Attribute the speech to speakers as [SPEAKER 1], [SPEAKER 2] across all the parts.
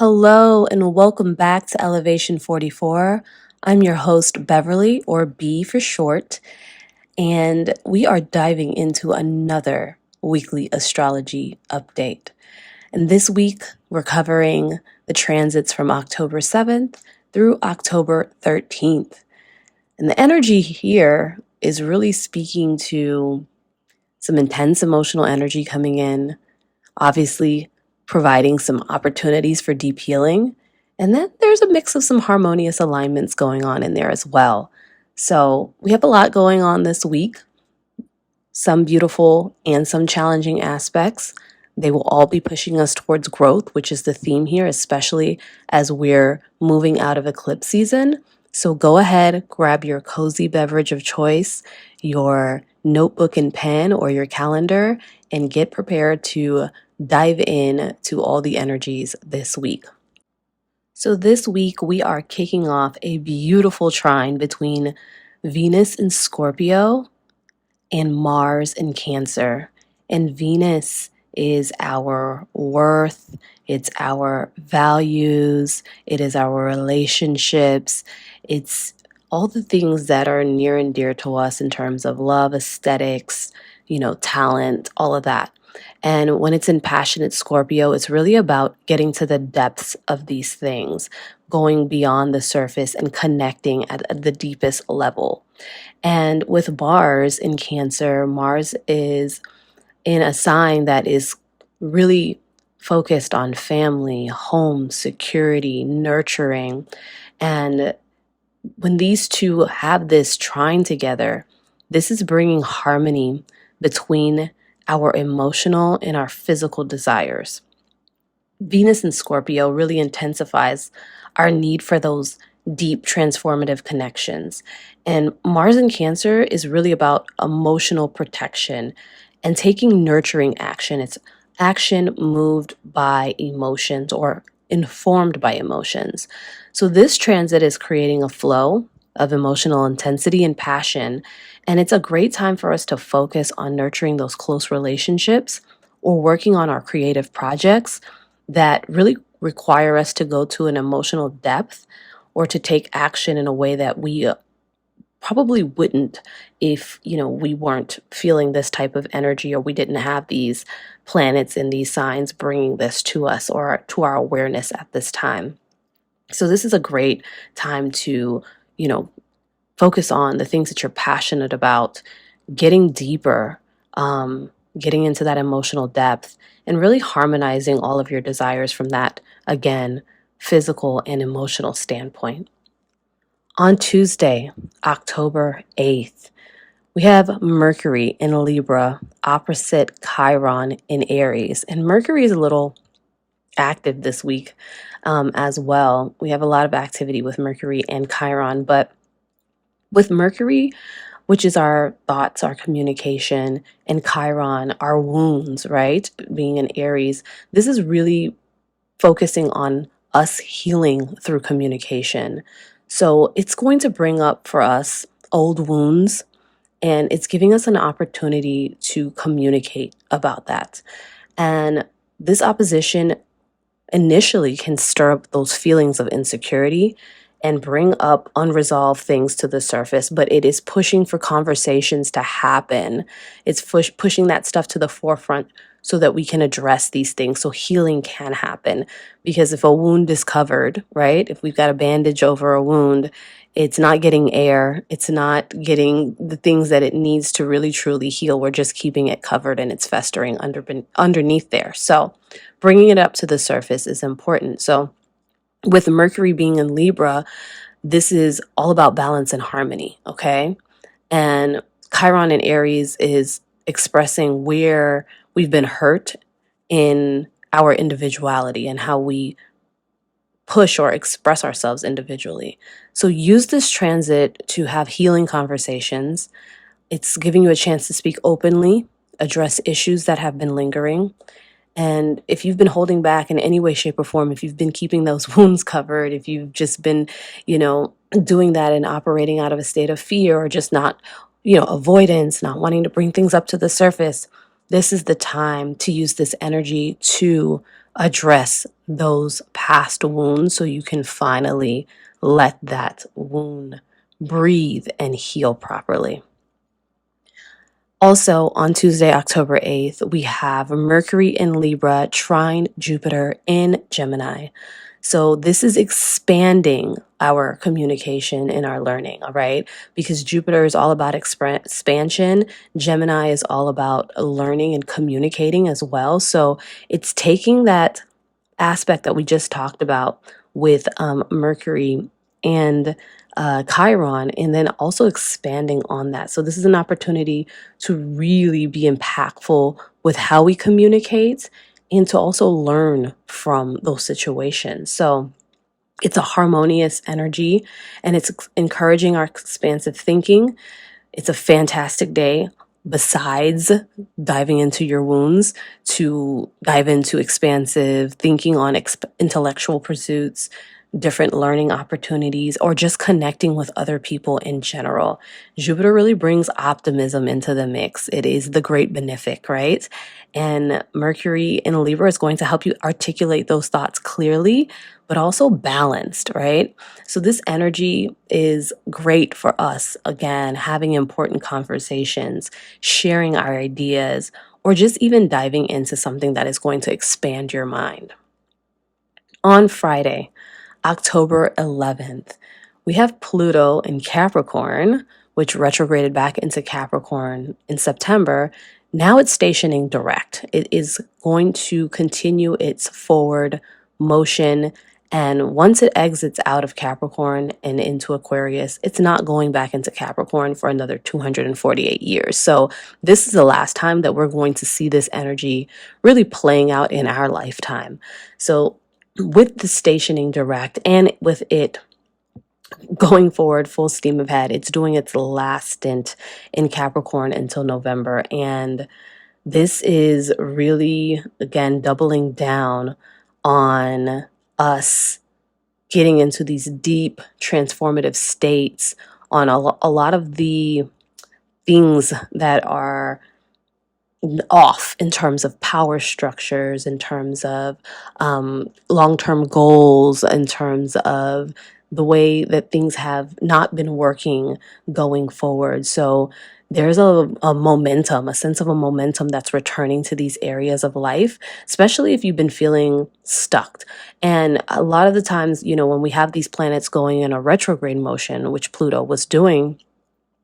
[SPEAKER 1] Hello and welcome back to Elevation 44. I'm your host, Beverly, or B for short, and we are diving into another weekly astrology update. And this week, we're covering the transits from October 7th through October 13th. And the energy here is really speaking to some intense emotional energy coming in, obviously providing some opportunities for deep healing. And then there's a mix of some harmonious alignments going on in there as well. So we have a lot going on this week, some beautiful and some challenging aspects. They will all be pushing us towards growth, which is the theme here, especially as we're moving out of eclipse season. So go ahead, grab your cozy beverage of choice, your notebook and pen, or your calendar, and get prepared to dive in to all the energies this week. So this week we are kicking off a beautiful trine between Venus and Scorpio and Mars in Cancer. And Venus is our worth, it's our values, it is our relationships, it's all the things that are near and dear to us in terms of love, aesthetics, talent, all of that. And when it's in passionate Scorpio, it's really about getting to the depths of these things, going beyond the surface and connecting at the deepest level. And with Mars in Cancer, Mars is in a sign that is really focused on family, home, security, nurturing. And when these two have this trine together, this is bringing harmony between our emotional and our physical desires. Venus in Scorpio really intensifies our need for those deep transformative connections. And Mars in Cancer is really about emotional protection and taking nurturing action. It's action moved by emotions or informed by emotions. So this transit is creating a flow of emotional intensity and passion. And it's a great time for us to focus on nurturing those close relationships or working on our creative projects that really require us to go to an emotional depth or to take action in a way that we probably wouldn't if we weren't feeling this type of energy or we didn't have these planets and these signs bringing this to us or to our awareness at this time. So this is a great time to focus on the things that you're passionate about, getting deeper, getting into that emotional depth, and really harmonizing all of your desires from that, again, physical and emotional standpoint. On Tuesday, October 8th, we have Mercury in Libra opposite Chiron in Aries. And Mercury is a little active this week as well. We have a lot of activity with Mercury and Chiron, but with Mercury, which is our thoughts, our communication, and Chiron, our wounds, right? Being in Aries, this is really focusing on us healing through communication. So it's going to bring up for us old wounds, and it's giving us an opportunity to communicate about that. And this opposition initially can stir up those feelings of insecurity and bring up unresolved things to the surface, but it is pushing for conversations to happen. It's pushing that stuff to the forefront so that we can address these things, so healing can happen. Because if a wound is covered, right, if we've got a bandage over a wound, it's not getting air, it's not getting the things that it needs to really truly heal. We're just keeping it covered and it's festering underneath there. So bringing it up to the surface is important. So with Mercury being in Libra, this is all about balance and harmony, okay? And Chiron in Aries is expressing where we've been hurt in our individuality and how we push or express ourselves individually. So use this transit to have healing conversations. It's giving you a chance to speak openly, address issues that have been lingering. And if you've been holding back in any way, shape, or form, if you've been keeping those wounds covered, if you've just been, doing that and operating out of a state of fear or just not, avoidance, not wanting to bring things up to the surface, this is the time to use this energy to address those past wounds so you can finally let that wound breathe and heal properly. Also, on Tuesday, October 8th, we have Mercury in Libra trine Jupiter in Gemini. So this is expanding our communication and our learning, all right? Because Jupiter is all about expansion. Gemini is all about learning and communicating as well. So it's taking that aspect that we just talked about with Mercury and Chiron, and then also expanding on that. So this is an opportunity to really be impactful with how we communicate and to also learn from those situations. So it's a harmonious energy, and it's encouraging our expansive thinking. It's a fantastic day. Besides diving into your wounds, to dive into expansive thinking on intellectual pursuits, different learning opportunities, or just connecting with other people in general. Jupiter really brings optimism into the mix. It is the great benefic, right? And Mercury in Libra is going to help you articulate those thoughts clearly, but also balanced, right? So this energy is great for us, again, having important conversations, sharing our ideas, or just even diving into something that is going to expand your mind. On Friday, October 11th, we have Pluto in Capricorn, which retrograded back into Capricorn in September. Now it's stationing direct. It is going to continue its forward motion. And once it exits out of Capricorn and into Aquarius, it's not going back into Capricorn for another 248 years. So this is the last time that we're going to see this energy really playing out in our lifetime. So with the stationing direct and with it going forward full steam ahead, it's doing its last stint in Capricorn until November. And this is really, again, doubling down on us getting into these deep transformative states on a lot of the things that are off in terms of power structures, in terms of long-term goals, in terms of the way that things have not been working going forward. So there's a momentum, a sense of a momentum that's returning to these areas of life, especially if you've been feeling stuck. And a lot of the times, when we have these planets going in a retrograde motion, which Pluto was doing,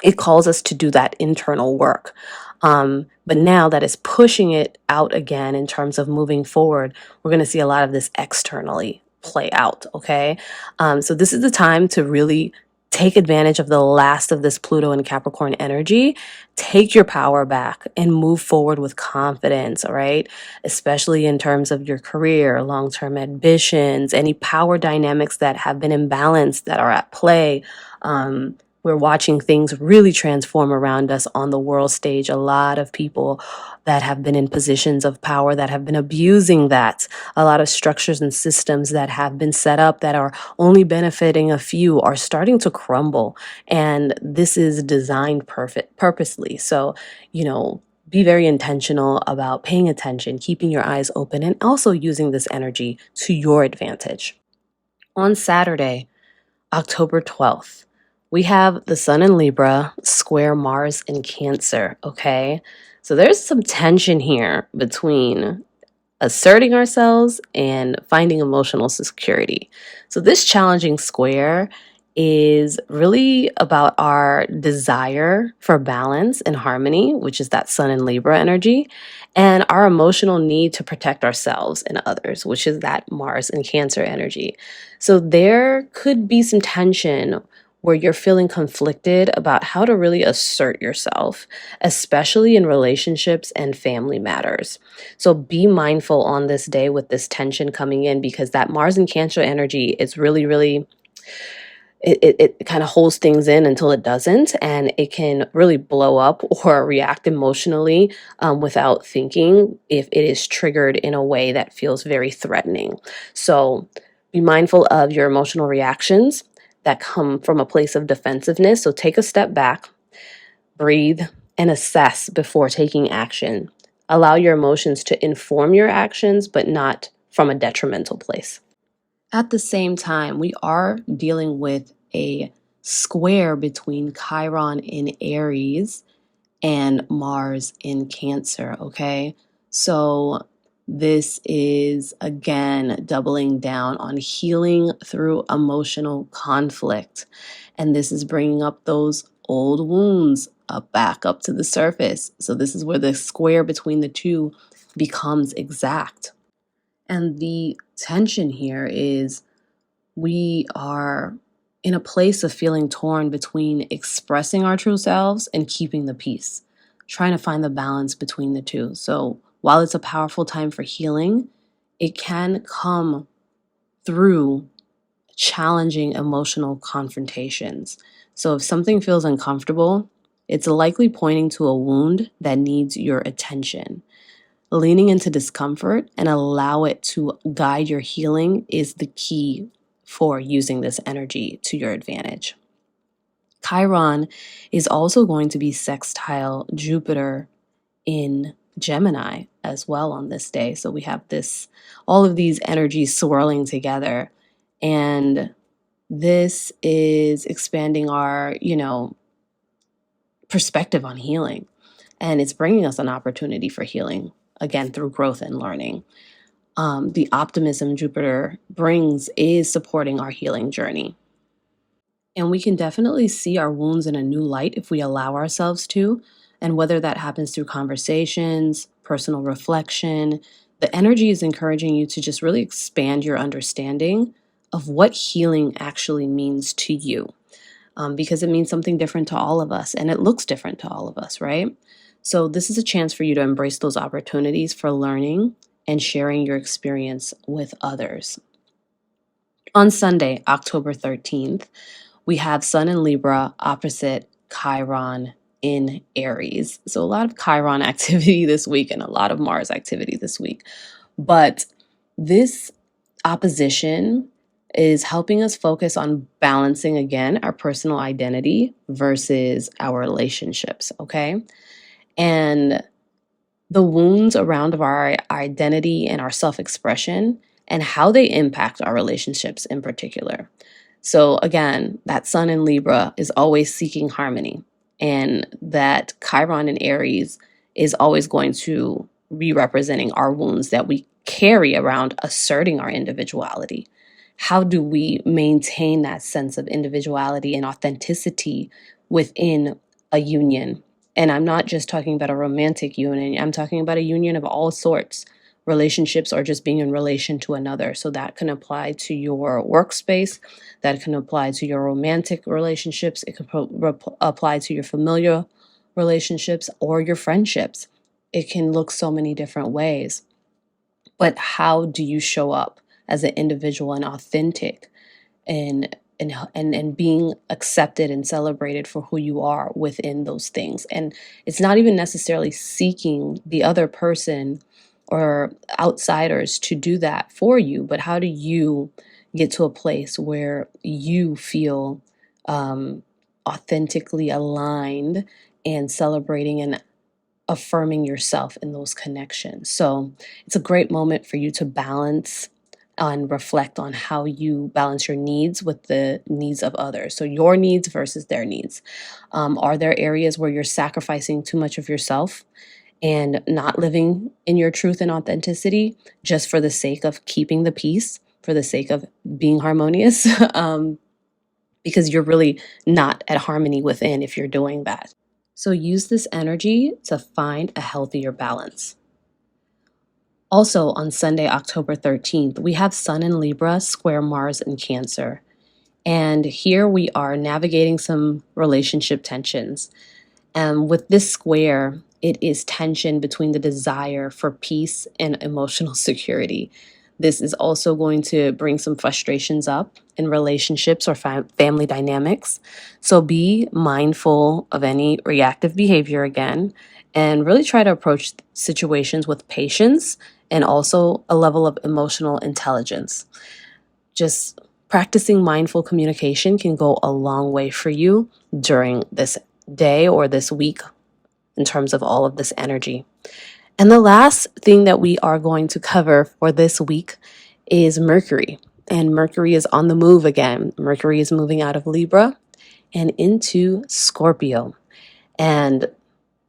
[SPEAKER 1] it calls us to do that internal work. But now that it's pushing it out again in terms of moving forward, we're going to see a lot of this externally play out. Okay. So this is the time to really take advantage of the last of this Pluto and Capricorn energy. Take your power back and move forward with confidence. All right. Especially in terms of your career, long-term ambitions, any power dynamics that have been imbalanced that are at play. We're watching things really transform around us on the world stage. A lot of people that have been in positions of power that have been abusing that. A lot of structures and systems that have been set up that are only benefiting a few are starting to crumble. And this is designed purposely. So, be very intentional about paying attention, keeping your eyes open, and also using this energy to your advantage. On Saturday, October 12th, we have the Sun in Libra square Mars in Cancer, okay? So there's some tension here between asserting ourselves and finding emotional security. So this challenging square is really about our desire for balance and harmony, which is that Sun in Libra energy, and our emotional need to protect ourselves and others, which is that Mars in Cancer energy. So there could be some tension where you're feeling conflicted about how to really assert yourself, especially in relationships and family matters. So be mindful on this day with this tension coming in, because that Mars in Cancer energy is really, really, it kind of holds things in until it doesn't, and it can really blow up or react emotionally without thinking if it is triggered in a way that feels very threatening. So be mindful of your emotional reactions that come from a place of defensiveness. So take a step back, breathe, and assess before taking action. Allow your emotions to inform your actions, but not from a detrimental place. At the same time, we are dealing with a square between Chiron in Aries and Mars in Cancer, okay? So this is, again, doubling down on healing through emotional conflict. And this is bringing up those old wounds back up to the surface. So this is where the square between the two becomes exact. And the tension here is we are in a place of feeling torn between expressing our true selves and keeping the peace, trying to find the balance between the two. So while it's a powerful time for healing, it can come through challenging emotional confrontations. So if something feels uncomfortable, it's likely pointing to a wound that needs your attention. Leaning into discomfort and allow it to guide your healing is the key for using this energy to your advantage. Chiron is also going to be sextile Jupiter in Gemini as well on this day. So we have all of these energies swirling together, and this is expanding our, perspective on healing, and it's bringing us an opportunity for healing, again, through growth and learning. The optimism Jupiter brings is supporting our healing journey. And we can definitely see our wounds in a new light if we allow ourselves to. And whether that happens through conversations, personal reflection, the energy is encouraging you to just really expand your understanding of what healing actually means to you. Because it means something different to all of us, and it looks different to all of us, right? So this is a chance for you to embrace those opportunities for learning and sharing your experience with others. On Sunday, October 13th, we have Sun in Libra opposite Chiron in Aries. So a lot of Chiron activity this week and a lot of Mars activity this week. But this opposition is helping us focus on balancing, again, our personal identity versus our relationships, okay? And the wounds around our identity and our self-expression and how they impact our relationships in particular. So again, that Sun in Libra is always seeking harmony, and that Chiron in Aries is always going to be representing our wounds that we carry around asserting our individuality. How do we maintain that sense of individuality and authenticity within a union? And I'm not just talking about a romantic union, I'm talking about a union of all sorts, relationships, or just being in relation to another. So that can apply to your workspace, that can apply to your romantic relationships, it can apply to your familial relationships or your friendships. It can look so many different ways. But how do you show up as an individual and authentic and being accepted and celebrated for who you are within those things? And it's not even necessarily seeking the other person or outsiders to do that for you, but how do you get to a place where you feel authentically aligned and celebrating and affirming yourself in those connections? So it's a great moment for you to balance and reflect on how you balance your needs with the needs of others. So your needs versus their needs. Are there areas where you're sacrificing too much of yourself and not living in your truth and authenticity just for the sake of keeping the peace, for the sake of being harmonious? Because you're really not at harmony within if you're doing that. So use this energy to find a healthier balance. Also on Sunday, October 13th, we have Sun in Libra square Mars in Cancer. And here we are navigating some relationship tensions. And with this square, it is tension between the desire for peace and emotional security. This is also going to bring some frustrations up in relationships or family dynamics. So be mindful of any reactive behavior again, and really try to approach situations with patience and also a level of emotional intelligence. Just practicing mindful communication can go a long way for you during this day or this week in terms of all of this energy. And the last thing that we are going to cover for this week is Mercury. And Mercury is on the move again. Mercury is moving out of Libra and into Scorpio. And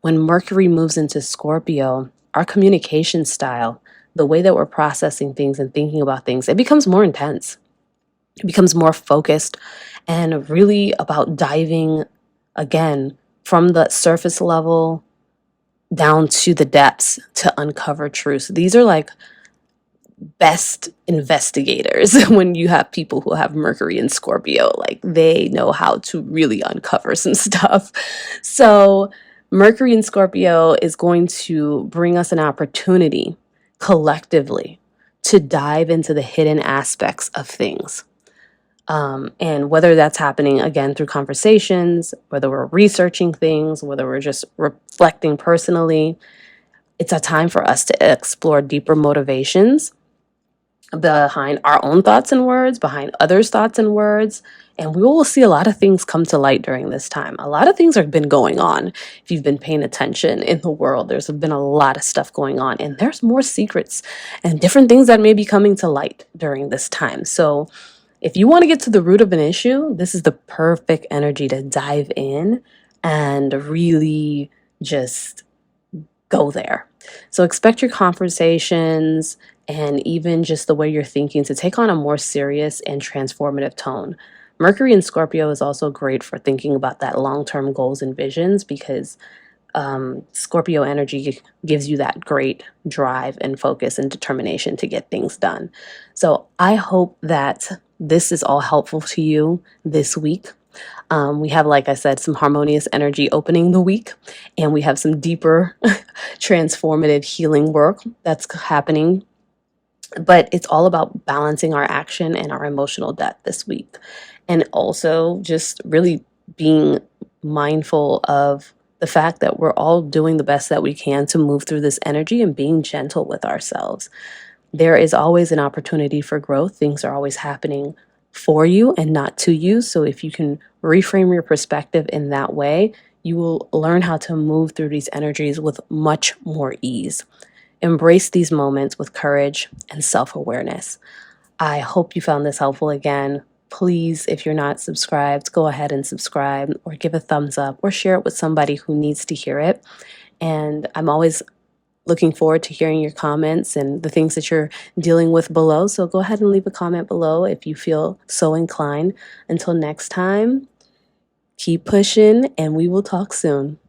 [SPEAKER 1] when Mercury moves into Scorpio, our communication style, the way that we're processing things and thinking about things, it becomes more intense. It becomes more focused and really about diving again from the surface level down to the depths to uncover truths. These are like best investigators when you have people who have Mercury and Scorpio. Like they know how to really uncover some stuff. So, Mercury in Scorpio is going to bring us an opportunity collectively to dive into the hidden aspects of things. And whether that's happening again through conversations, whether we're researching things, whether we're just reflecting personally, it's a time for us to explore deeper motivations behind our own thoughts and words, behind others' thoughts and words. And we will see a lot of things come to light during this time. A lot of things have been going on. If you've been paying attention in the world, there's been a lot of stuff going on. And there's more secrets and different things that may be coming to light during this time. So if you want to get to the root of an issue, this is the perfect energy to dive in and really just go there. So expect your conversations and even just the way you're thinking to take on a more serious and transformative tone. Mercury in Scorpio is also great for thinking about that long-term goals and visions because Scorpio energy gives you that great drive and focus and determination to get things done. So I hope that this is all helpful to you this week. We have, like I said, some harmonious energy opening the week, and we have some deeper transformative healing work that's happening. But it's all about balancing our action and our emotional depth this week. And also just really being mindful of the fact that we're all doing the best that we can to move through this energy and being gentle with ourselves. There is always an opportunity for growth. Things are always happening for you and not to you. So if you can reframe your perspective in that way, you will learn how to move through these energies with much more ease. Embrace these moments with courage and self-awareness. I hope you found this helpful again. Please, if you're not subscribed, go ahead and subscribe or give a thumbs up or share it with somebody who needs to hear it. And I'm always looking forward to hearing your comments and the things that you're dealing with below. So go ahead and leave a comment below if you feel so inclined. Until next time, keep pushing and we will talk soon.